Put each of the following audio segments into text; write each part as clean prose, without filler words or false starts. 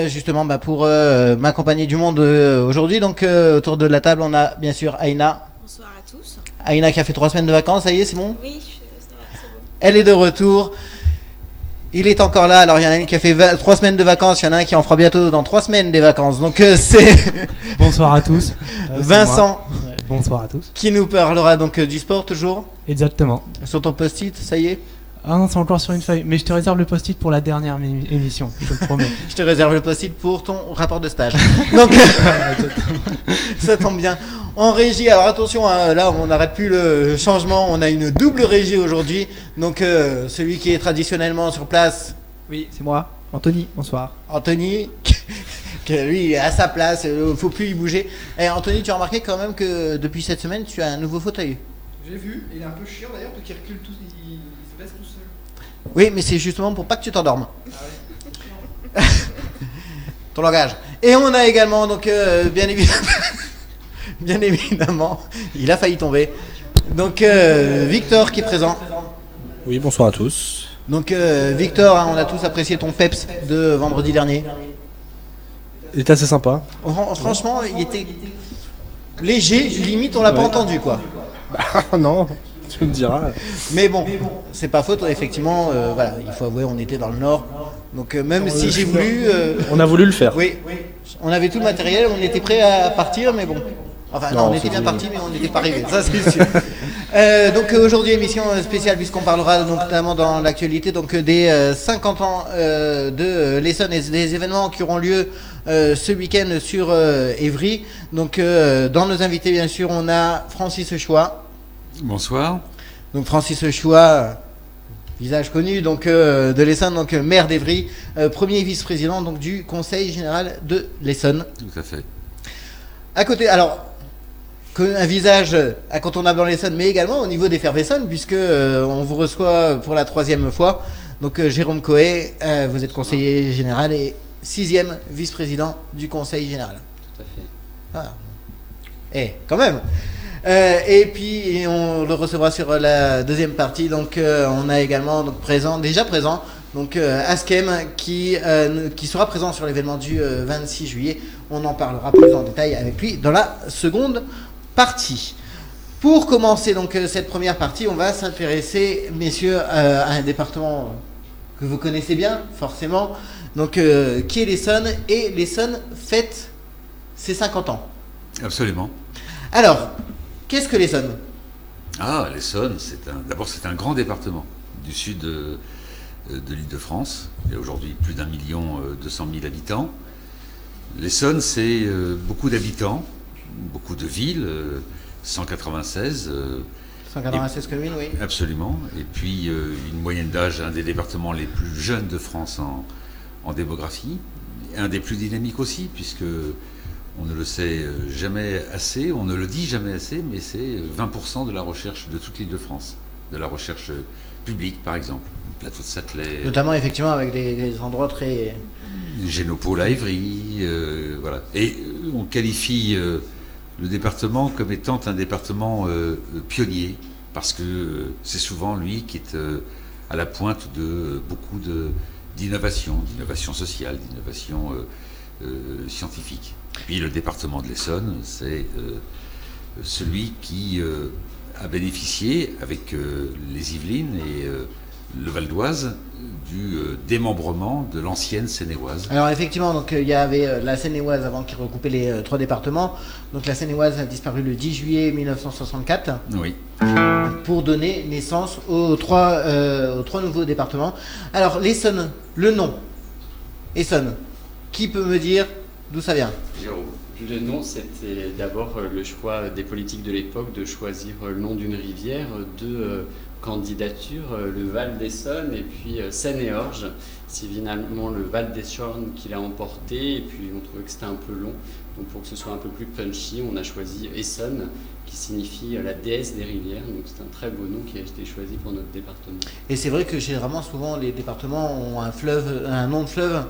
Justement pour m'accompagner du monde aujourd'hui. Donc autour de la table, on a bien sûr Aïna. Bonsoir à tous. Aïna qui a fait 3 semaines de vacances, ça y est, c'est bon? Oui, ça va, c'est bon. Elle est de retour. Il est encore là. Alors il y en a une qui a fait 3 semaines de vacances, il y en a un qui en fera bientôt dans 3 semaines des vacances. Donc c'est Bonsoir à tous. Vincent Bonsoir à tous. qui nous parlera donc du sport toujours. Exactement. Sur ton post-it, ça y est? Ah non, c'est encore sur une feuille. Mais je te réserve le post-it pour la dernière émission, je te le promets. Je te réserve le post-it pour ton rapport de stage. Donc ça tombe bien. En régie, alors attention, hein, là on n'arrête plus le changement, on a une double régie aujourd'hui. Donc celui qui est traditionnellement sur place, Oui, c'est moi, Anthony, bonsoir. Anthony, que lui il est à sa place, il ne faut plus y bouger. Et Anthony, tu as remarqué quand même que depuis cette semaine tu as un nouveau fauteuil. J'ai vu, il est un peu chiant d'ailleurs, parce qu'il recule tout, il se baisse tout seul. Oui, mais c'est justement pour pas que tu t'endormes. Ah ouais. Ton langage. Et on a également donc bien évidemment, bien évidemment, il a failli tomber. Donc Victor qui est présent. Oui, bonsoir à tous. Donc Victor, hein, on a tous apprécié ton peps de vendredi dernier. Il était assez sympa. Franchement, il était léger, limite on l'a pas entendu quoi. Ah non, tu me diras. Mais bon, c'est pas faute, effectivement, voilà, il faut avouer, on était dans le nord. Donc même si j'ai voulu... On a voulu le faire. oui, on avait tout le matériel, on était prêt à partir, mais bon. Enfin non, Non, on était bien c'était- parti, mais on n'était pas arrivé, ça c'est sûr. Donc aujourd'hui, émission spéciale, puisqu'on parlera donc, notamment dans l'actualité donc, des 50 ans de l'Essonne et des événements qui auront lieu ce week-end sur Évry. Donc dans nos invités, bien sûr, on a Francis Choix. Bonsoir. Donc Francis Choix, visage connu donc de l'Essonne, donc maire d'Évry, premier vice-président donc du Conseil général de l'Essonne. Tout à fait. À côté, alors un visage incontournable dans l'Essonne, mais également au niveau des Fervessonnes, puisque on vous reçoit pour la 3e fois. Donc Jérôme Coé, vous êtes conseiller général et 6e vice-président du Conseil général. Tout à fait. Ah. Quand même. Et puis on le recevra sur la 2e partie. Donc on a également donc déjà présent donc Askem qui sera présent sur l'événement du 26 juillet. On en parlera plus en détail avec lui dans la seconde partie. Pour commencer donc cette première partie, on va s'intéresser, messieurs, à un département que vous connaissez bien, forcément. Donc qui est l'Essonne, et l'Essonne fête ses 50 ans. Absolument. Alors, qu'est-ce que l'Essonne ? Ah, l'Essonne, d'abord c'est un grand département du sud de l'Île-de-France. Il y a aujourd'hui plus d'1,2 million habitants. L'Essonne, c'est beaucoup d'habitants, beaucoup de villes, 196. 196 communes, oui. Absolument. Et puis une moyenne d'âge, un des départements les plus jeunes de France en démographie. Un des plus dynamiques aussi, puisque on ne le sait jamais assez, on ne le dit jamais assez, mais c'est 20% de la recherche de toute l'Île-de-France, de la recherche publique par exemple, le plateau de Saclay, Notamment effectivement avec des endroits très... Génopôle à Évry, voilà. Et on qualifie le département comme étant un département pionnier, parce que c'est souvent lui qui est à la pointe de beaucoup d'innovation sociale, d'innovation scientifique. Et puis le département de l'Essonne, c'est celui qui a bénéficié avec les Yvelines et le Val d'Oise du démembrement de l'ancienne Seine-et-Oise. Alors effectivement, donc il y avait la Seine-et-Oise avant qui recoupait les 3 départements. Donc la Seine-et-Oise a disparu le 10 juillet 1964 Oui. pour donner naissance aux 3 nouveaux départements. Alors l'Essonne, le nom, Essonne, qui peut me dire d'où ça vient ? Jérôme. Le nom, c'était d'abord le choix des politiques de l'époque de choisir le nom d'une rivière, deux candidatures, le Val d'Essonne et puis Seine-et-Orge. C'est finalement le Val d'Essonne qui l'a emporté, et puis on trouvait que c'était un peu long. Donc pour que ce soit un peu plus punchy, on a choisi Essonne, qui signifie la déesse des rivières. Donc c'est un très beau nom qui a été choisi pour notre département. Et c'est vrai que généralement, souvent, les départements ont un nom de fleuve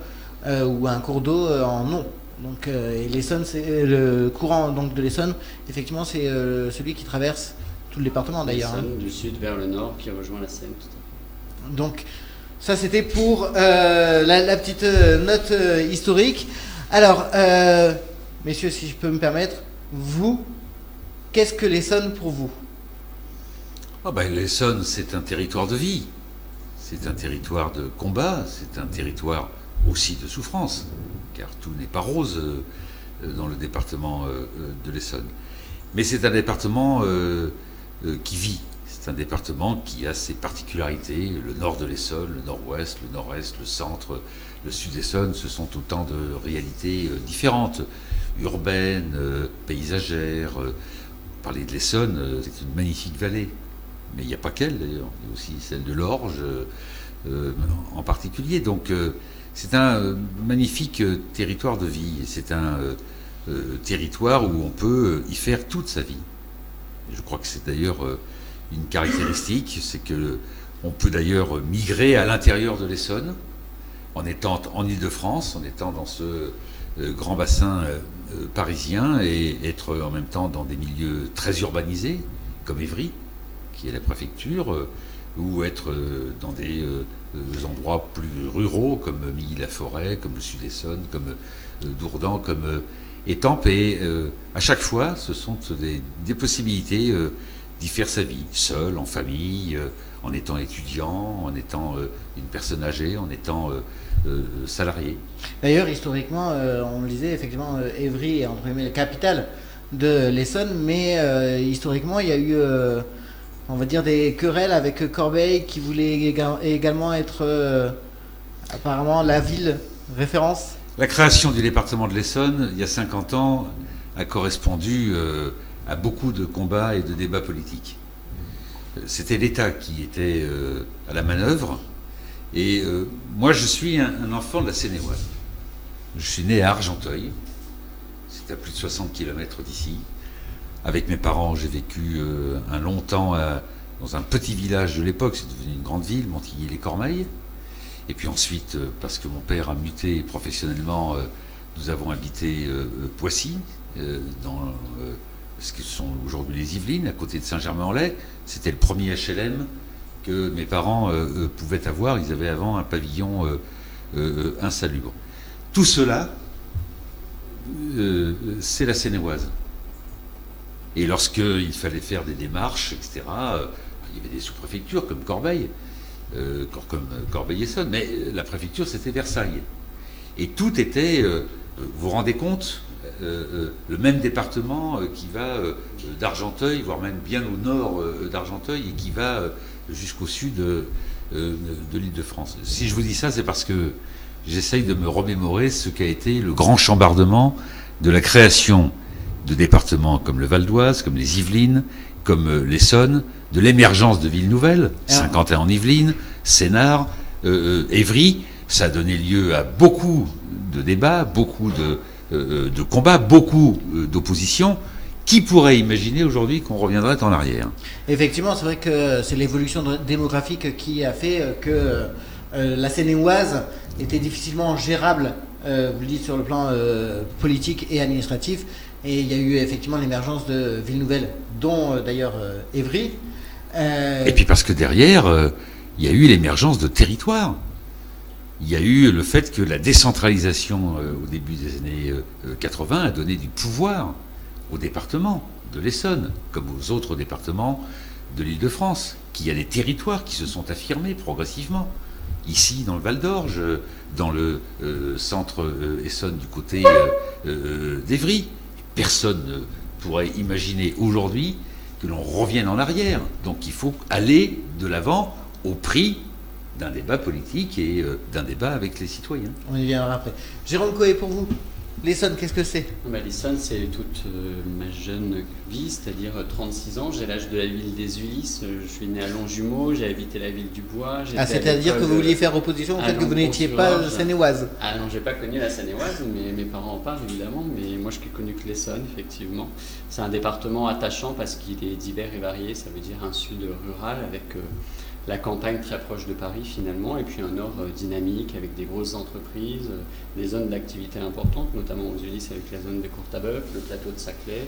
ou un cours d'eau en nom. Donc, et l'Essonne, c'est le courant donc, de l'Essonne, effectivement, c'est celui qui traverse tout le département d'ailleurs. L'Essonne, du sud vers le nord, qui rejoint la Seine. Tout à fait. Donc, Ça, c'était pour la petite note historique. Alors, messieurs, si je peux me permettre, vous, qu'est-ce que l'Essonne pour vous? L'Essonne, c'est un territoire de vie. C'est un territoire de combat. C'est un territoire aussi de souffrance. Car tout n'est pas rose dans le département de l'Essonne. Mais c'est un département qui vit. C'est un département qui a ses particularités. Le nord de l'Essonne, le nord-ouest, le nord-est, le centre, le sud-Essonne, ce sont autant de réalités différentes, urbaines, paysagères. Parler de l'Essonne, c'est une magnifique vallée. Mais il n'y a pas qu'elle d'ailleurs. Il y a aussi celle de l'Orge en particulier. Donc c'est un magnifique territoire de vie. C'est un territoire où on peut y faire toute sa vie. Et je crois que c'est d'ailleurs une caractéristique, c'est que on peut d'ailleurs migrer à l'intérieur de l'Essonne, en étant en Île-de-France, en étant dans ce grand bassin parisien, et être en même temps dans des milieux très urbanisés, comme Évry, qui est la préfecture, ou être dans des endroits plus ruraux, comme Milly-la-Forêt, comme le Sud-Essonne, comme Dourdan, comme Étampes. Et à chaque fois, ce sont des possibilités d'y faire sa vie, seul, en famille, en étant étudiant, en étant une personne âgée, en étant salarié. D'ailleurs, historiquement, on le disait, effectivement, Évry est entre guillemets la capitale de l'Essonne, mais historiquement, il y a eu, on va dire, des querelles avec Corbeil qui voulait également être apparemment la ville référence. La création du département de l'Essonne, il y a 50 ans, a correspondu à beaucoup de combats et de débats politiques. C'était l'État qui était à la manœuvre. Et moi, je suis un enfant de la Seine-et-Oise. Je suis né à Argenteuil. C'est à plus de 60 km d'ici. Avec mes parents, j'ai vécu un long temps dans un petit village de l'époque. C'est devenu une grande ville, Montilly-les-Cormeilles. Et puis ensuite, parce que mon père a muté professionnellement, nous avons habité Poissy, dans ce que sont aujourd'hui les Yvelines, à côté de Saint-Germain-en-Laye. C'était le premier HLM que mes parents pouvaient avoir. Ils avaient avant un pavillon insalubre. Tout cela, c'est la Seine-et-Oise. Et lorsqu'il fallait faire des démarches, etc., il y avait des sous-préfectures comme Corbeil, comme Corbeil-Essonne, mais la préfecture, c'était Versailles. Et tout était, vous vous rendez compte, le même département qui va d'Argenteuil, voire même bien au nord d'Argenteuil, et qui va jusqu'au sud de l'Île-de-France. Si je vous dis ça, c'est parce que j'essaye de me remémorer ce qu'a été le grand chambardement de la création de départements comme le Val d'Oise, comme les Yvelines, comme l'Essonne, de l'émergence de villes nouvelles, Saint-Quentin en Yvelines, Sénart, Évry. Ça a donné lieu à beaucoup de débats, beaucoup de combats, beaucoup d'oppositions. Qui pourrait imaginer aujourd'hui qu'on reviendrait en arrière? Effectivement, c'est vrai que c'est l'évolution démographique qui a fait que la Seine-et-Oise était difficilement gérable, vous le dites, sur le plan politique et administratif. Et il y a eu effectivement l'émergence de villes nouvelles, dont d'ailleurs Évry. Et puis parce que derrière, il y a eu l'émergence de territoires. Il y a eu le fait que la décentralisation au début des années 80 a donné du pouvoir au département de l'Essonne, comme aux autres départements de l'Île-de-France, qu'il y a des territoires qui se sont affirmés progressivement. Ici, dans le Val d'Orge, dans le centre Essonne du côté d'Évry. Personne ne pourrait imaginer aujourd'hui que l'on revienne en arrière. Donc il faut aller de l'avant au prix d'un débat politique et d'un débat avec les citoyens. On y viendra après. Jérôme Coé, pour vous, l'Essonne, qu'est-ce que c'est? L'Essonne, c'est toute ma jeune vie, c'est-à-dire 36 ans. J'ai l'âge de la ville des Ulysses. Je suis né à Longjumeau, j'ai habité la ville du Bois. C'est-à-dire que vous vouliez faire opposition au fait que vous n'étiez pas Seine-et-Oise? Ah non, j'ai pas connu la Seine-et-Oise, mais mes parents en parlent évidemment. Mais moi, je n'ai connu que l'Essonne, effectivement. C'est un département attachant parce qu'il est divers et varié. Ça veut dire un sud rural avec la campagne très proche de Paris finalement, et puis un nord dynamique avec des grosses entreprises, des zones d'activité importantes, notamment aux Ulysses avec la zone de Courtabœuf, le plateau de Saclay.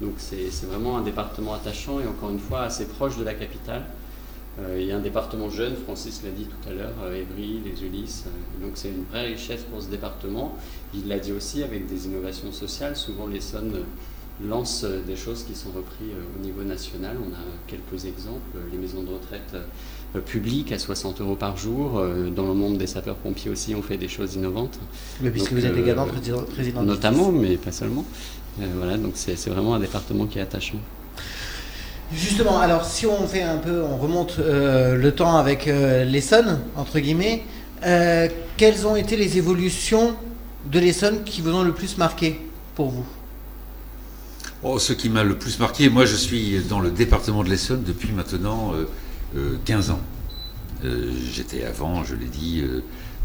Donc c'est vraiment un département attachant et encore une fois assez proche de la capitale. Il y a un département jeune, Francis l'a dit tout à l'heure, Évry, les Ulysses, donc c'est une vraie richesse pour ce département. Il l'a dit aussi avec des innovations sociales, souvent l'Essonne lance des choses qui sont reprises au niveau national. On a quelques exemples, les maisons de retraite publiques à 60 € par jour. Dans le monde des sapeurs-pompiers aussi, on fait des choses innovantes. Mais puisque Donc, vous êtes également président de notamment, mais pas seulement. Voilà, donc c'est vraiment un département qui est attachant. Justement, alors si on fait un peu, on remonte le temps avec l'Essonne, entre guillemets, quelles ont été les évolutions de l'Essonne qui vous ont le plus marqué pour vous? Ce qui m'a le plus marqué, moi je suis dans le département de l'Essonne depuis maintenant 15 ans. J'étais avant, je l'ai dit,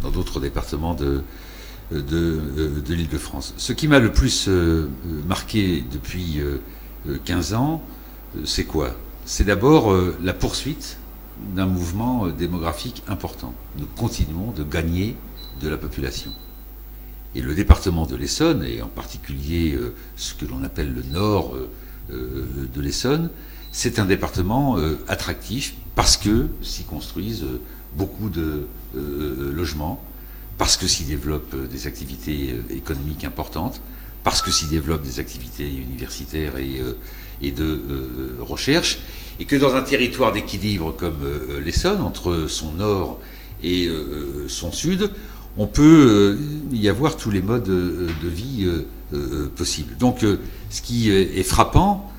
dans d'autres départements de l'Île-de-France. Ce qui m'a le plus marqué depuis 15 ans, c'est quoi? C'est d'abord la poursuite d'un mouvement démographique important. Nous continuons de gagner de la population. Et le département de l'Essonne, et en particulier ce que l'on appelle le nord de l'Essonne, c'est un département attractif parce que s'y construisent beaucoup de logements, parce que s'y développent des activités économiques importantes, parce que s'y développent des activités universitaires et de recherche, et que dans un territoire d'équilibre comme l'Essonne, entre son nord et son sud, on peut y avoir tous les modes de vie possibles. Donc ce qui est frappant,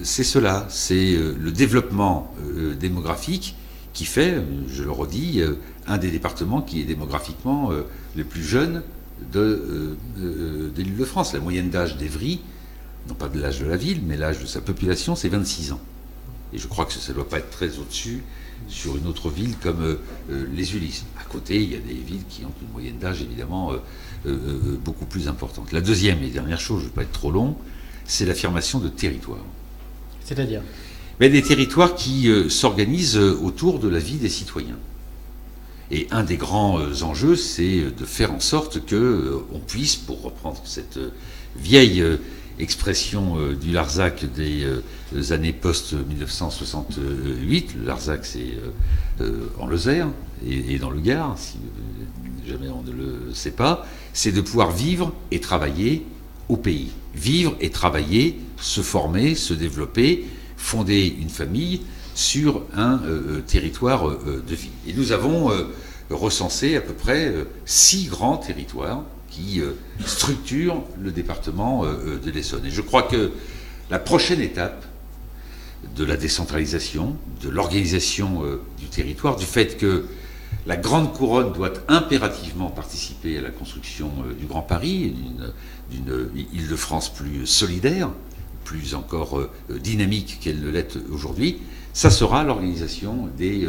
c'est cela, c'est le développement démographique qui fait, je le redis, un des départements qui est démographiquement le plus jeune de l'Île-de-France. La moyenne d'âge d'Évry, non pas de l'âge de la ville, mais l'âge de sa population, c'est 26 ans. Et je crois que ça ne doit pas être très au-dessus sur une autre ville comme les Ulysses. À côté, il y a des villes qui ont une moyenne d'âge évidemment beaucoup plus importante. La deuxième et dernière chose, je ne vais pas être trop long, c'est l'affirmation de territoires. C'est-à-dire? Mais des territoires qui s'organisent autour de la vie des citoyens. Et un des grands enjeux, c'est de faire en sorte qu'on puisse, pour reprendre cette vieille expression du Larzac des années post-1968, le Larzac c'est en Lozère et dans le Gard, si jamais on ne le sait pas, c'est de pouvoir vivre et travailler au pays. Vivre et travailler, se former, se développer, fonder une famille sur un territoire de vie. Et nous avons recensé à peu près 6 grands territoires qui structurent le département de l'Essonne. Et je crois que la prochaine étape de la décentralisation, de l'organisation du territoire, du fait que la Grande Couronne doit impérativement participer à la construction du Grand Paris, d'une Île-de-France plus solidaire, plus encore dynamique qu'elle ne l'est aujourd'hui, ça sera l'organisation des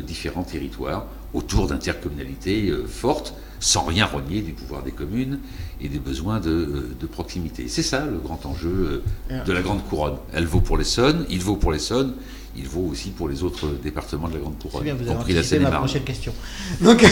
différents territoires autour d'intercommunalités fortes, sans rien renier du pouvoir des communes et des besoins de proximité. C'est ça le grand enjeu de la Grande Couronne. Elle vaut pour l'Essonne, il vaut pour l'Essonne, il vaut aussi pour les autres départements de la Grande Couronne, bien, vous y avez compris la anticipé ma Seine-et-Marne. prochaine question. Donc,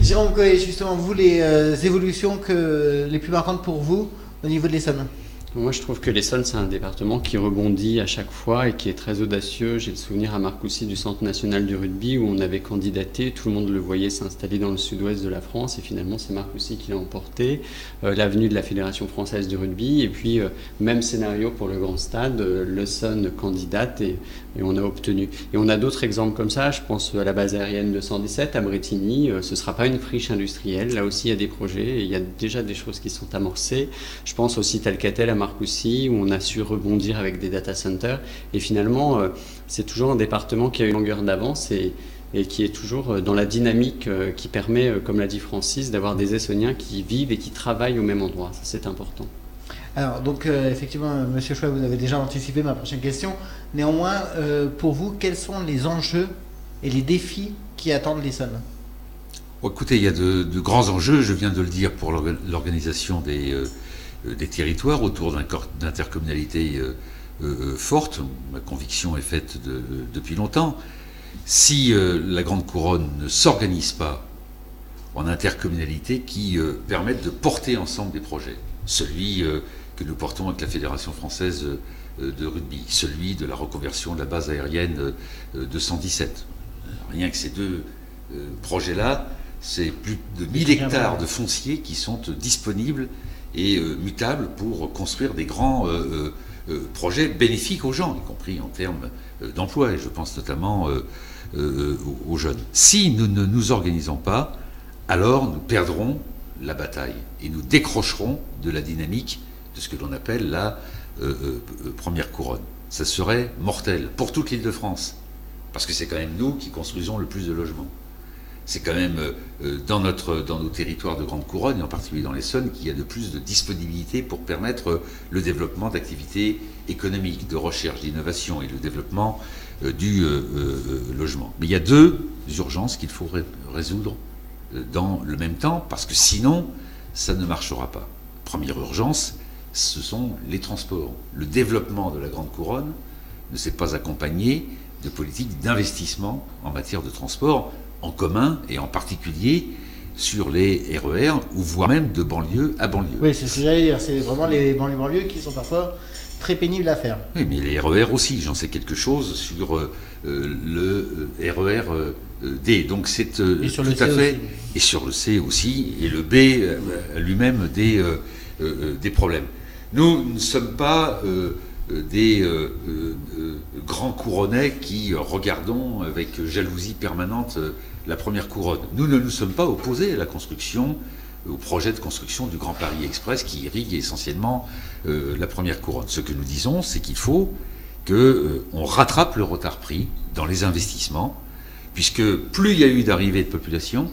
Jérôme Coé, justement, vous, les évolutions les plus marquantes pour vous au niveau de l'Essonne? Moi, je trouve que l'Essonne, c'est un département qui rebondit à chaque fois et qui est très audacieux. J'ai le souvenir à Marcoussis du Centre national du rugby où on avait candidaté, tout le monde le voyait s'installer dans le sud-ouest de la France et finalement c'est Marcoussis qui l'a emporté. L'avenue de la Fédération française du rugby et puis même scénario pour le grand stade, l'Essonne candidate et on a obtenu. Et on a d'autres exemples comme ça, je pense à la base aérienne de 117 à Bretigny, ce ne sera pas une friche industrielle, là aussi il y a des projets et il y a déjà des choses qui sont amorcées. Je pense aussi Talcatel à Marcoussis où on a su rebondir avec des data centers et finalement c'est toujours un département qui a une longueur d'avance et qui est toujours dans la dynamique qui permet, comme l'a dit Francis, d'avoir des Essonniens qui vivent et qui travaillent au même endroit. Ça c'est important. Alors donc effectivement, Monsieur Chouet, vous avez déjà anticipé ma prochaine question. Néanmoins, pour vous, quels sont les enjeux et les défis qui attendent l'Essonne? Écoutez, il y a de grands enjeux, je viens de le dire, pour l'organisation des territoires autour d'intercommunalités fortes. Ma conviction est faite depuis longtemps. Si la Grande Couronne ne s'organise pas en intercommunalités qui permettent de porter ensemble des projets, celui que nous portons avec la Fédération française de rugby, celui de la reconversion de la base aérienne de 117. Rien que ces deux projets-là, c'est plus de 1000 hectares de foncier qui sont disponibles et mutables pour construire des grands projets bénéfiques aux gens, y compris en termes d'emploi, et je pense notamment aux jeunes. Si nous ne nous organisons pas, alors nous perdrons la bataille et nous décrocherons de la dynamique de ce que l'on appelle la première couronne. Ça serait mortel pour toute l'Île-de-France, parce que c'est quand même nous qui construisons le plus de logements. C'est quand même dans nos territoires de grande couronne, et en particulier dans l'Essonne, qu'il y a de plus de disponibilité pour permettre le développement d'activités économiques, de recherche, d'innovation et le développement du logement. Mais il y a deux urgences qu'il faut résoudre dans le même temps, parce que sinon, ça ne marchera pas. Première urgence, ce sont les transports. Le développement de la grande couronne ne s'est pas accompagné de politiques d'investissement en matière de transport en commun, et en particulier sur les RER, ou voire même de banlieue à banlieue. Oui, c'est ce que j'allais dire. C'est vraiment les banlieues qui sont parfois très pénibles à faire. Oui, mais les RER aussi, j'en sais quelque chose sur le RER D. Donc c'est tout à fait... Et sur le C aussi, et le B a lui-même des problèmes. Nous ne sommes pas des grands couronnais qui regardons avec jalousie permanente la première couronne. Nous ne nous sommes pas opposés à la construction, au projet de construction du Grand Paris Express qui irrigue essentiellement la première couronne. Ce que nous disons, c'est qu'il faut qu'on rattrape le retard pris dans les investissements, puisque plus il y a eu d'arrivées de population,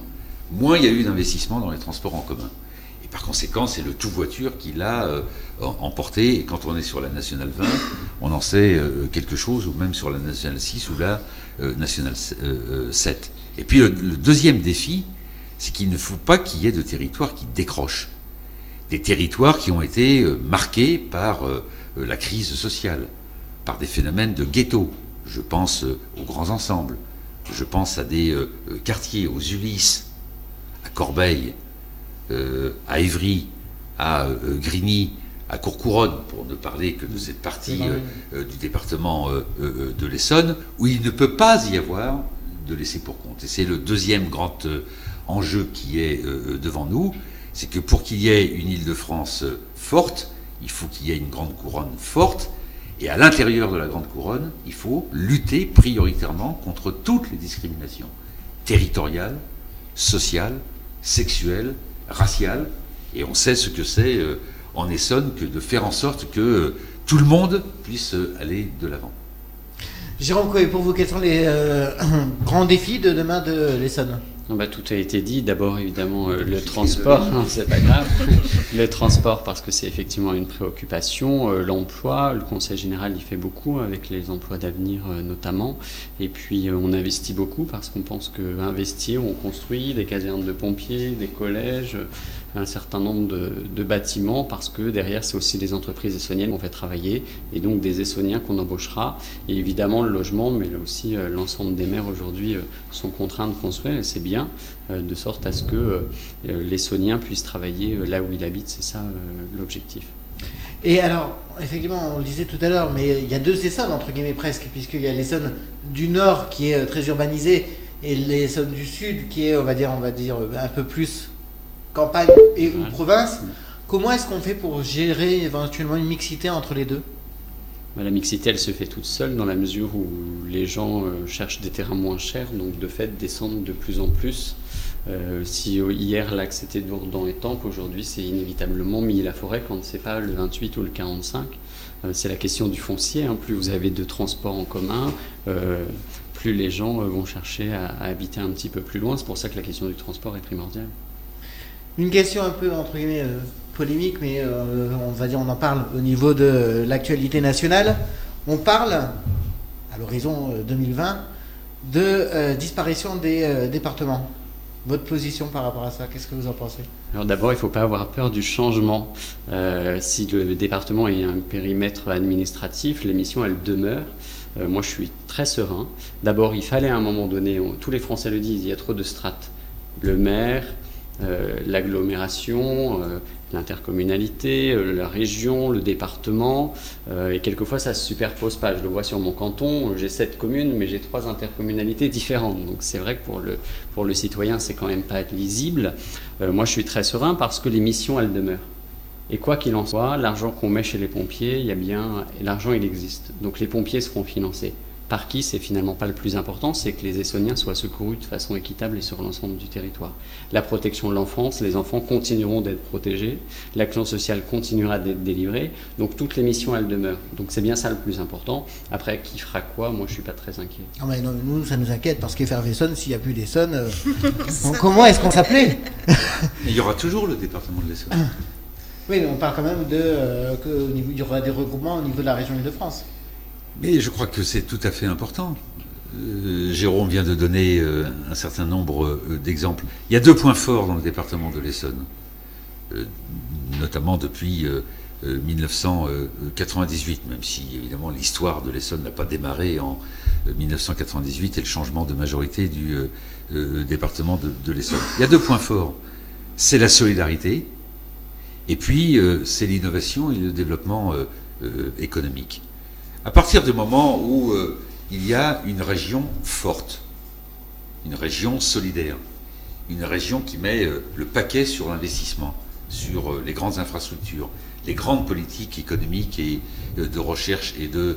moins il y a eu d'investissements dans les transports en commun. Et par conséquent, c'est le tout-voiture qui l'a emporté. Et quand on est sur la Nationale 20, on en sait quelque chose, ou même sur la Nationale 6 ou la Nationale 7. Et puis le deuxième défi, c'est qu'il ne faut pas qu'il y ait de territoires qui décrochent. Des territoires qui ont été marqués par la crise sociale, par des phénomènes de ghetto. Je pense aux grands ensembles, je pense à des quartiers, aux Ulysses, à Corbeil, à Évry, à Grigny, à Courcouronne, pour ne parler que de cette partie du département de l'Essonne, où il ne peut pas y avoir de laisser pour compte. Et c'est le deuxième grand enjeu qui est devant nous, c'est que pour qu'il y ait une Île-de-France forte, il faut qu'il y ait une grande couronne forte, et à l'intérieur de la grande couronne, il faut lutter prioritairement contre toutes les discriminations territoriales, sociales, sexuelles, raciales, et on sait ce que c'est en Essonne que de faire en sorte que tout le monde puisse aller de l'avant. Jérôme Coué, pour vous, quels sont les grands défis de demain de l'Essonne ? Tout a été dit. D'abord, évidemment, le transport, c'est pas grave. Le transport, parce que c'est effectivement une préoccupation. L'emploi, le Conseil général y fait beaucoup, avec les emplois d'avenir notamment. Et puis, on investit beaucoup, parce qu'on pense qu'investir, on construit des casernes de pompiers, des collèges, un certain nombre de bâtiments, parce que derrière, c'est aussi des entreprises essonniennes qu'on fait travailler, et donc des Essonniens qu'on embauchera. Et évidemment, le logement, mais là aussi, l'ensemble des maires aujourd'hui sont contraints de construire, et c'est bien, de sorte à ce que l'Essonnien puisse travailler là où il habite. C'est ça l'objectif. Et alors, effectivement, on le disait tout à l'heure, mais il y a deux Essonnes, entre guillemets, presque, puisqu'il y a l'Essonne du Nord qui est très urbanisée, et l'Essonne du Sud qui est, on va dire, un peu plus campagne et ou province. Comment est-ce qu'on fait pour gérer éventuellement une mixité entre les deux ? La mixité, elle se fait toute seule dans la mesure où les gens cherchent des terrains moins chers, donc de fait descendent de plus en plus. Si hier l'axe était Dourdan et Tampes, aujourd'hui c'est inévitablement Milly-la-Forêt quand c'est pas le 28 ou le 45. C'est la question du foncier, plus vous avez de transports en commun, plus les gens vont chercher à habiter un petit peu plus loin. C'est pour ça que la question du transport est primordiale. Une question un peu, entre guillemets, polémique, mais on va dire, on en parle au niveau de l'actualité nationale. On parle, à l'horizon 2020, de disparition des départements. Votre position par rapport à ça, qu'est-ce que vous en pensez ? Alors d'abord, il ne faut pas avoir peur du changement. Si le département est un périmètre administratif, les missions, elles demeurent. Moi, je suis très serein. D'abord, il fallait à un moment donné, tous les Français le disent, il y a trop de strates. Le maire, l'agglomération, l'intercommunalité, la région, le département, et quelquefois ça ne se superpose pas. Je le vois sur mon canton, j'ai 7 communes, mais j'ai 3 intercommunalités différentes. Donc c'est vrai que pour le citoyen, c'est quand même pas lisible. Moi, je suis très serein parce que les missions, elles demeurent. Et quoi qu'il en soit, l'argent qu'on met chez les pompiers, l'argent, il existe. Donc les pompiers seront financés. Par qui, c'est finalement pas le plus important, c'est que les Essonniens soient secourus de façon équitable et sur l'ensemble du territoire. La protection de l'enfance, les enfants continueront d'être protégés, l'action sociale continuera d'être délivrée, donc toutes les missions, elles demeurent. Donc c'est bien ça le plus important. Après, qui fera quoi, moi je suis pas très inquiet. Ah mais non, nous, ça nous inquiète, parce qu'Effervescence, s'il n'y a plus d'Essonne, comment est-ce qu'on s'appelait? Il y aaura toujours le département de l'Essonne. Oui, mais on parle quand même qu'il y aura des regroupements au niveau de la région Île-de-France. Mais je crois que c'est tout à fait important. Jérôme vient de donner un certain nombre d'exemples. Il y a 2 points forts dans le département de l'Essonne, notamment depuis 1998, même si évidemment l'histoire de l'Essonne n'a pas démarré en 1998 et le changement de majorité du département de l'Essonne. Il y a 2 points forts. C'est la solidarité et puis c'est l'innovation et le développement économique. À partir du moment où il y a une région forte, une région solidaire, une région qui met le paquet sur l'investissement, sur les grandes infrastructures, les grandes politiques économiques et de recherche et de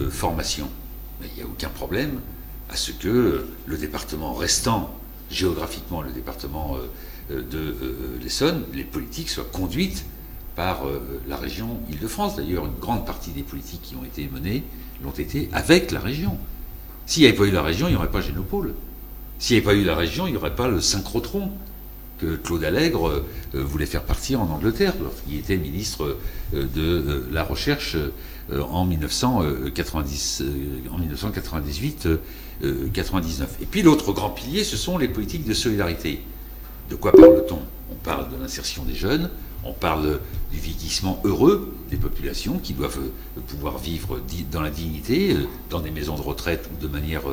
formation, mais il n'y a aucun problème à ce que le département restant géographiquement le département de l'Essonne, les politiques soient conduites par la région Île-de-France. D'ailleurs, une grande partie des politiques qui ont été menées l'ont été avec la région. S'il n'y avait pas eu la région, il n'y aurait pas Génopôle. S'il n'y avait pas eu la région, il n'y aurait pas le synchrotron que Claude Allègre voulait faire partir en Angleterre lorsqu'il était ministre de la Recherche en 1998-99. Et puis l'autre grand pilier, ce sont les politiques de solidarité. De quoi parle-t-on? On parle de l'insertion des jeunes, on parle du vieillissement heureux des populations qui doivent pouvoir vivre dans la dignité, dans des maisons de retraite ou de manière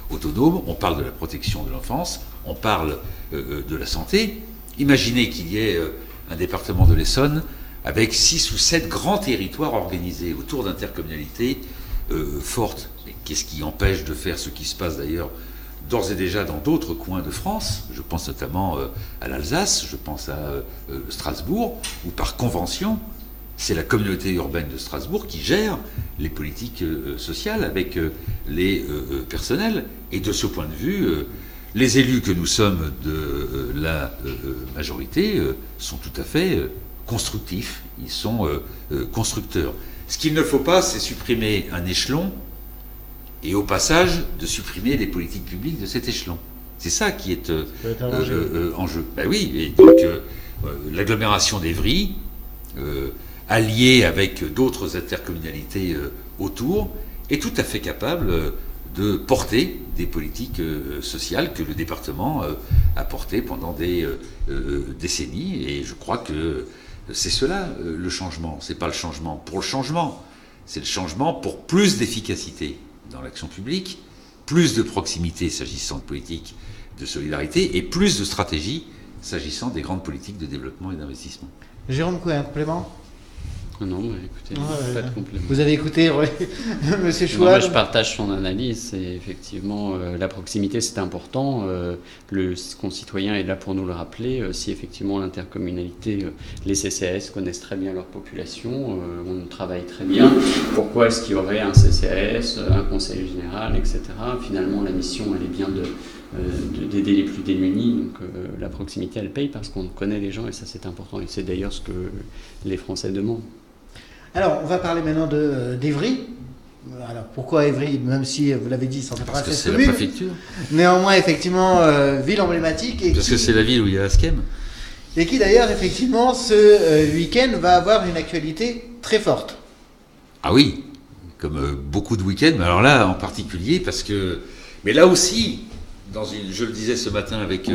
autonome, on parle de la protection de l'enfance, on parle de la santé. Imaginez qu'il y ait un département de l'Essonne avec 6 ou 7 grands territoires organisés autour d'intercommunalités fortes. Et qu'est-ce qui empêche de faire ce qui se passe d'ailleurs d'ores et déjà dans d'autres coins de France? Je pense notamment à l'Alsace, je pense à Strasbourg, où par convention, c'est la communauté urbaine de Strasbourg qui gère les politiques sociales avec les personnels. Et de ce point de vue, les élus que nous sommes de la majorité sont tout à fait constructifs, ils sont constructeurs. Ce qu'il ne faut pas, c'est supprimer un échelon et au passage de supprimer les politiques publiques de cet échelon. C'est ça qui est en jeu. Ben oui, et donc l'agglomération d'Évry, alliée avec d'autres intercommunalités autour, est tout à fait capable de porter des politiques sociales que le département a portées pendant des décennies. Et je crois que c'est cela le changement. C'est pas le changement pour le changement, c'est le changement pour plus d'efficacité dans l'action publique, plus de proximité s'agissant de politique de solidarité et plus de stratégie s'agissant des grandes politiques de développement et d'investissement. Jérôme, quoi, un complément? Non, mais écoutez, pas de complément. Vous avez écouté Monsieur Chouard? Moi, je partage son analyse. Et effectivement, la proximité, c'est important. Le concitoyen est là pour nous le rappeler. Si effectivement l'intercommunalité, les CCAS connaissent très bien leur population, on travaille très bien. Pourquoi est-ce qu'il y aurait un CCAS, un conseil général, etc. Finalement, la mission, elle est bien d'aider les plus démunis. Donc la proximité, elle paye parce qu'on connaît les gens et ça, c'est important. Et c'est d'ailleurs ce que les Français demandent. Alors, on va parler maintenant d'Évry. Alors, pourquoi Évry? Même si, vous l'avez dit, ça fait parce que c'est la préfecture. Néanmoins, effectivement, ville emblématique. Et parce que c'est la ville où il y a Askem. Et qui, d'ailleurs, effectivement, ce week-end va avoir une actualité très forte. Ah oui, comme beaucoup de week-ends. Mais alors là, en particulier, parce que... Mais là aussi, je le disais ce matin avec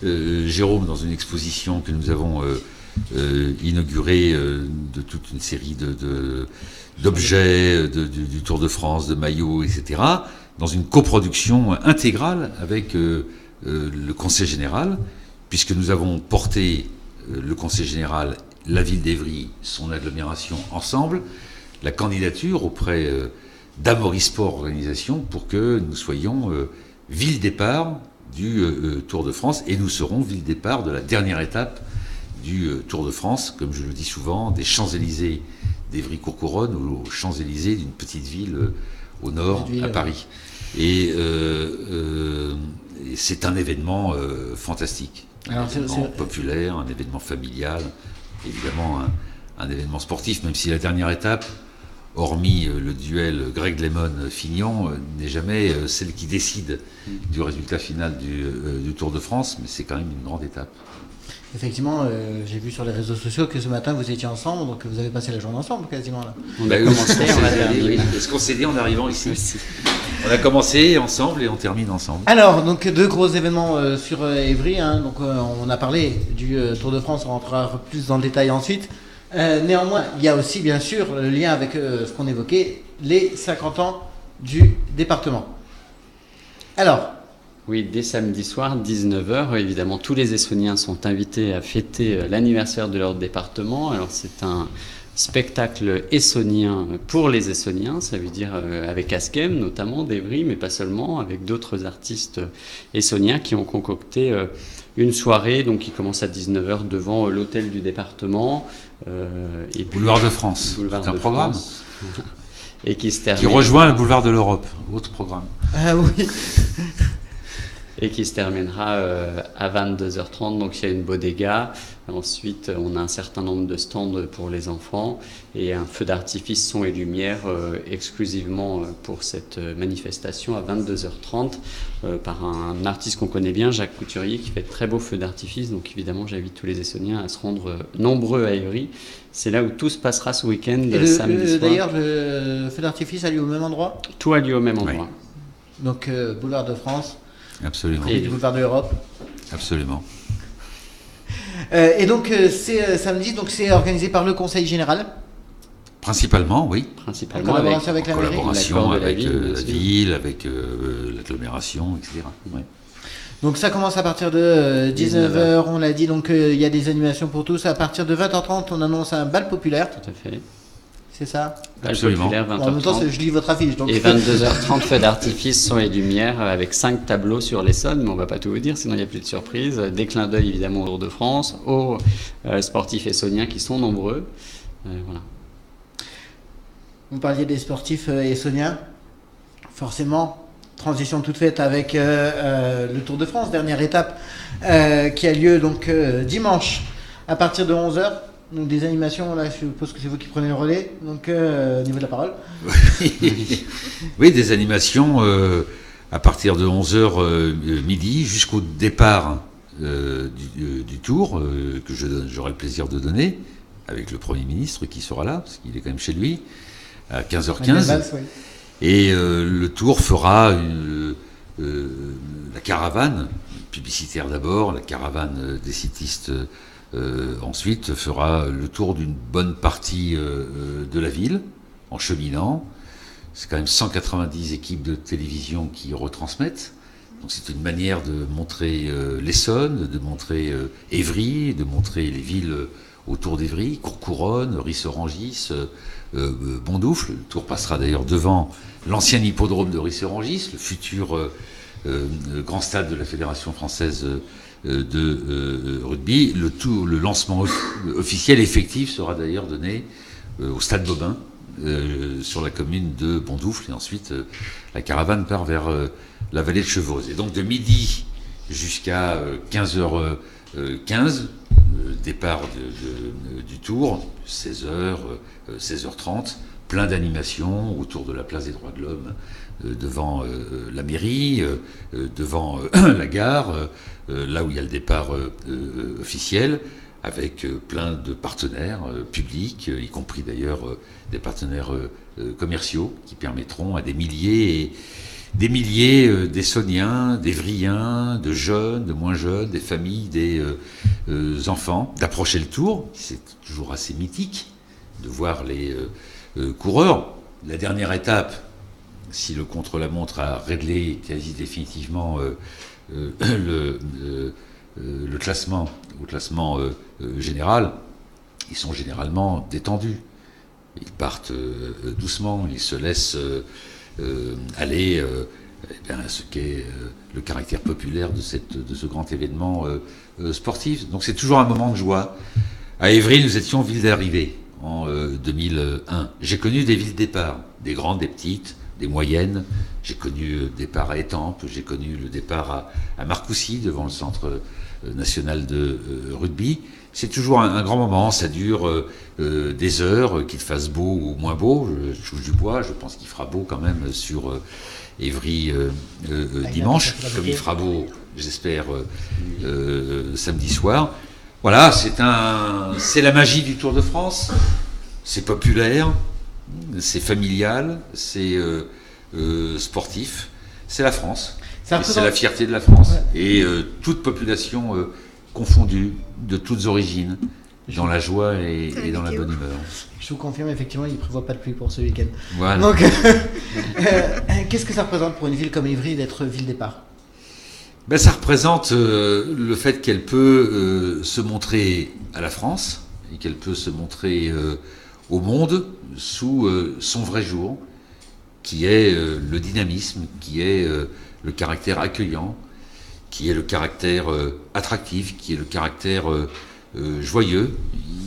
Jérôme, dans une exposition que nous avons... inauguré de toute une série d'objets du Tour de France, de maillots, etc., dans une coproduction intégrale avec le Conseil général, puisque nous avons porté le Conseil général, la ville d'Évry, son agglomération ensemble, la candidature auprès d'Amaury-Sport Organisation pour que nous soyons ville départ du Tour de France, et nous serons ville départ de la dernière étape du Tour de France, comme je le dis souvent, des Champs-Élysées d'Évry-Courcouronnes aux Champs-Élysées d'une petite ville au nord, à Paris. Et c'est un événement fantastique, un événement populaire, un événement familial, évidemment un événement sportif, même si la dernière étape, hormis le duel Greg Lemon-Fignon, n'est jamais celle qui décide du résultat final du Tour de France, mais c'est quand même une grande étape. Effectivement, j'ai vu sur les réseaux sociaux que ce matin vous étiez ensemble, donc vous avez passé la journée ensemble quasiment là. On a commencé, on a terminé. Est-ce qu'on s'est dit en arrivant ici aussi. On a commencé ensemble et on termine ensemble. Alors, donc deux gros événements sur Évry, hein, donc on a parlé du Tour de France, on rentrera plus dans le détail ensuite. Néanmoins, il y a aussi bien sûr le lien avec ce qu'on évoquait, les 50 ans du département. Alors, oui, dès samedi soir, 19h, évidemment, tous les Essonniens sont invités à fêter l'anniversaire de leur département. Alors, c'est un spectacle essonnien pour les Essonniens, ça veut dire avec Askem, notamment d'Évry, mais pas seulement, avec d'autres artistes essonniens qui ont concocté une soirée donc, qui commence à 19h devant l'hôtel du département. Et Boulevard de France, c'est un programme. Et qui se termine. Qui rejoint le Boulevard de l'Europe, autre programme. Ah oui. Et qui se terminera à 22h30, donc il y a une bodega. Ensuite, on a un certain nombre de stands pour les enfants et un feu d'artifice son et lumière exclusivement pour cette manifestation à 22h30 par un artiste qu'on connaît bien, Jacques Couturier, qui fait de très beaux feux d'artifice. Donc évidemment, j'invite tous les Essonniens à se rendre nombreux à Évry. C'est là où tout se passera ce week-end, samedi soir. D'ailleurs, le feu d'artifice a lieu au même endroit ? Tout a lieu au même endroit. Oui. Donc, Boulevard de France. Absolument. Et du Boulevard de l'Europe. Absolument. Et donc, c'est samedi, donc c'est organisé par le Conseil général. Principalement, oui. Principalement en collaboration avec la mairie. Collaboration avec la ville, avec l'agglomération, etc. Oui. Donc ça commence à partir de 19h, on l'a dit, donc il y a des animations pour tous. À partir de 20h30, on annonce un bal populaire. Tout à fait. C'est ça ? Absolument. Populaire, 20h30. En même temps, je lis votre affiche. Donc... Et 22h30, feu d'artifice, son et lumière, avec 5 tableaux sur l'Essonne, mais on ne va pas tout vous dire, sinon il n'y a plus de surprise. Des clins d'œil évidemment au Tour de France, aux sportifs essonniens qui sont nombreux. Voilà. Vous parliez des sportifs essonniens. Forcément, transition toute faite avec le Tour de France, dernière étape qui a lieu donc dimanche à partir de 11h. Donc des animations, là je suppose que c'est vous qui prenez le relais, donc au niveau de la parole. Oui, des animations à partir de 11h midi jusqu'au départ du tour que j'aurai le plaisir de donner avec le Premier ministre qui sera là, parce qu'il est quand même chez lui, à 15h15. Valls, oui. Et le tour fera la caravane publicitaire d'abord, la caravane des cyclistes ensuite fera le tour d'une bonne partie de la ville en cheminant. C'est quand même 190 équipes de télévision qui retransmettent. Donc c'est une manière de montrer l'Essonne, de montrer Évry, de montrer les villes autour d'Évry, Courcouronnes, Rissorangis, Bondoufle. Le tour passera d'ailleurs devant l'ancien hippodrome de Rissorangis, le futur grand stade de la Fédération française de rugby. Le lancement officiel effectif sera d'ailleurs donné au stade Bobin, sur la commune de Bondoufle, et ensuite la caravane part vers la vallée de Chevreuse. Et donc de midi jusqu'à 15h15, départ du tour, 16h, 16h30, plein d'animations autour de la place des droits de l'homme, devant la mairie, devant la gare, là où il y a le départ officiel, avec plein de partenaires publics, y compris d'ailleurs des partenaires commerciaux qui permettront à des milliers d'Essoniens, d'Évriens, de jeunes, de moins jeunes, des familles, des enfants, d'approcher le tour. C'est toujours assez mythique de voir les coureurs. La dernière étape, si le contre-la-montre a réglé quasi définitivement le classement, au classement général, ils sont généralement détendus. Ils partent doucement, ils se laissent aller à ce qu'est le caractère populaire de ce grand événement sportif. Donc c'est toujours un moment de joie. À Évry, nous étions ville d'arrivée en 2001. J'ai connu des villes départ, des grandes, des petites, des moyennes. J'ai connu le départ à Étampes, j'ai connu le départ à Marcoussis, devant le centre national de rugby. C'est toujours un grand moment, ça dure des heures, qu'il fasse beau ou moins beau. Je touche du bois, je pense qu'il fera beau quand même sur Évry dimanche, comme il fera beau, j'espère, samedi soir. Voilà, c'est la magie du Tour de France. C'est populaire, c'est familial, c'est sportif. C'est la France. Et c'est la fierté de la France. Ouais. Et toute population confondue, de toutes origines, dans la joie et dans la bonne humeur. Je vous confirme, effectivement, il ne prévoit pas de pluie pour ce week-end. Voilà. Donc, qu'est-ce que ça représente pour une ville comme Évry d'être ville départ ? Ben, ça représente le fait qu'elle peut se montrer à la France et qu'elle peut se montrer au monde sous son vrai jour, qui est le dynamisme, qui est le caractère accueillant, qui est le caractère attractif, qui est le caractère joyeux.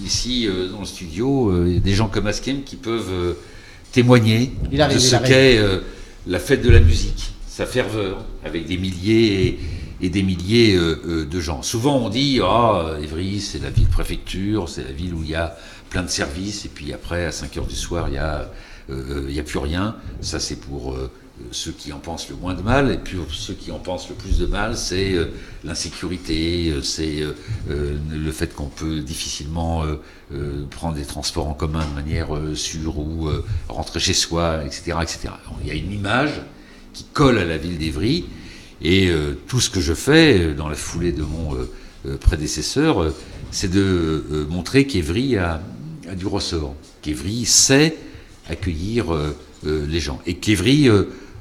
Ici, dans le studio, il y a des gens comme Askem qui peuvent témoigner de ce qu'est la fête de la musique, sa ferveur, avec des milliers et des milliers de gens. Souvent, on dit « Ah, Évry, c'est la ville-préfecture, c'est la ville où il y a plein de services, et puis après, à 5 heures du soir, il y a plus rien. » Ça, c'est pour ceux qui en pensent le moins de mal, et puis ceux qui en pensent le plus de mal, c'est l'insécurité, c'est le fait qu'on peut difficilement prendre des transports en commun de manière sûre ou rentrer chez soi, etc., etc. Il y a une image qui colle à la ville d'Évry, et tout ce que je fais dans la foulée de mon prédécesseur, c'est de montrer qu'Évry a du ressort, qu'Évry sait accueillir les gens, et qu'Évry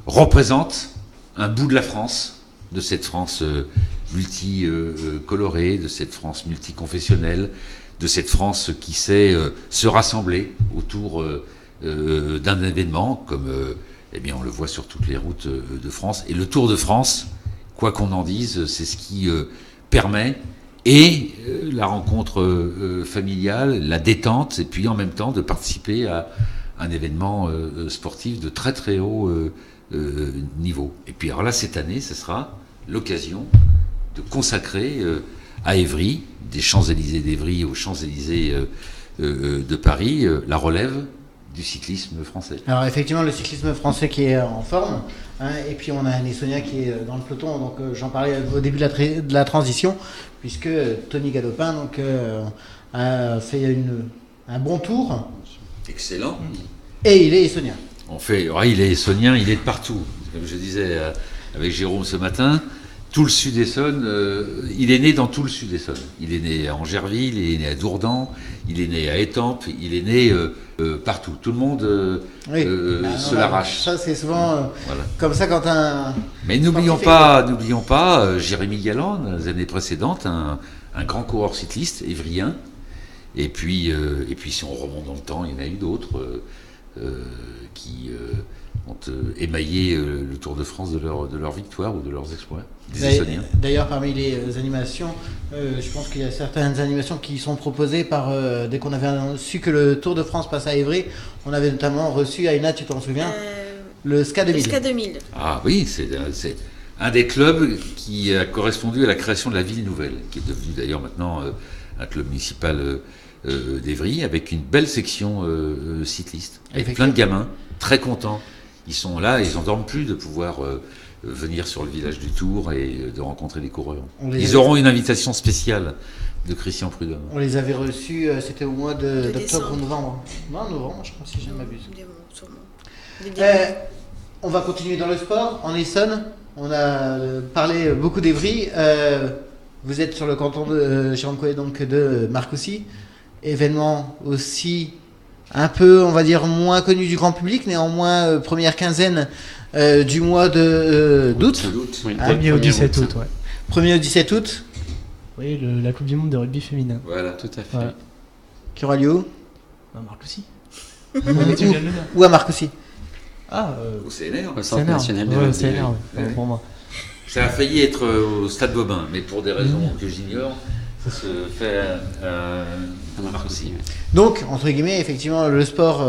représente un bout de la France, de cette France multicolorée, de cette France multiconfessionnelle, de cette France qui sait se rassembler autour d'un événement, comme eh bien, on le voit sur toutes les routes de France. Et le Tour de France, quoi qu'on en dise, c'est ce qui permet et la rencontre familiale, la détente, et puis en même temps de participer à un événement sportif de très très haut niveau. Et puis alors là, cette année, ce sera l'occasion de consacrer à Évry, des Champs-Élysées d'Évry aux Champs-Élysées de Paris, la relève du cyclisme français. Alors effectivement, le cyclisme français qui est en forme, hein, et puis on a Anne et Sonia qui est dans le peloton, donc j'en parlais au début de la transition, puisque Tony Galopin donc, a fait un bon tour. Excellent. Et il est Essonien. Il est essonien, il est de partout. Comme je disais avec Jérôme ce matin, tout le sud Essonne, il est né dans tout le sud Essonne. Il est né à Angerville, il est né à Dourdan, il est né à Étampes, il est né partout. Tout le monde se l'arrache. Ça, c'est souvent voilà. Comme ça quand un... Mais n'oublions pas Jérémy Galland, dans les années précédentes, un grand coureur cycliste, évrien. Et puis si on remonte dans le temps, il y en a eu d'autres qui ont émaillé le Tour de France de leur victoire ou de leurs exploits. D'ailleurs, parmi les animations, je pense qu'il y a certaines animations qui sont proposées par... dès qu'on avait su que le Tour de France passait à Évry, on avait notamment reçu, Aïna, tu t'en souviens, le SCA 2000. Le SCA 2000. Ah oui, c'est un des clubs qui a correspondu à la création de la ville nouvelle, qui est devenue d'ailleurs maintenant un club municipal d'Évry, avec une belle section cycliste, avec plein de gamins, très contents. Ils sont là, ils n'en dorment plus de pouvoir venir sur le village du Tour et de rencontrer les coureurs. Ils auront une invitation spéciale de Christian Prudhomme. On les avait reçus, c'était au mois d'octobre ou novembre. Non, novembre, je crois, si je ne m'abuse. On va continuer dans le sport. En Essonne, on a parlé beaucoup d'Évry. Vous êtes sur le canton de Gironcourt, donc de Marcoussis. Événement aussi un peu, on va dire, moins connu du grand public, néanmoins première quinzaine du mois d'août. Oui, 1er au 17 août, ouais. 1er au 17 août. Oui, la Coupe du Monde de rugby féminin. Voilà. Tout à fait. Ouais. Qui aura lieu où? Bah, Marc aussi. Tu viens de le dire. Ou à Marcoussis? Ah, Au CNR. Au Centre CNR. national de Ouais, rugby. CNR, ouais. Ouais. Pour moi. Ça a failli être au Stade Vauban, mais pour des raisons que j'ignore, ça se fait À Marcoussis, ouais. Donc, entre guillemets, effectivement, le sport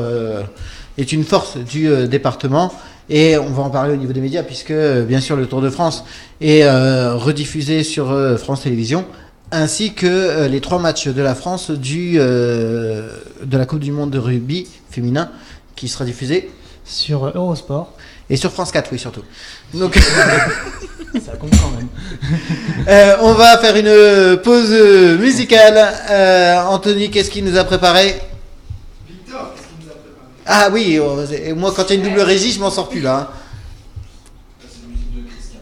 est une force du département. Et on va en parler au niveau des médias, puisque, bien sûr, le Tour de France est rediffusé sur France Télévisions, ainsi que les 3 matchs de la France de la Coupe du Monde de rugby féminin, qui sera diffusé. Sur Eurosport, Et sur France 4, oui, surtout. Donc, ça compte quand même. on va faire une pause musicale. Anthony, qu'est-ce qu'il nous a préparé? Victor, qu'est-ce qu'il nous a préparé? Ah oui, et moi, quand il y a une double régie, je m'en sors plus, là. Hein. C'est une musique de Christian.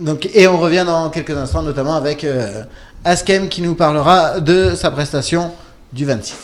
Donc, et on revient dans quelques instants, notamment avec Askem qui nous parlera de sa prestation du 26.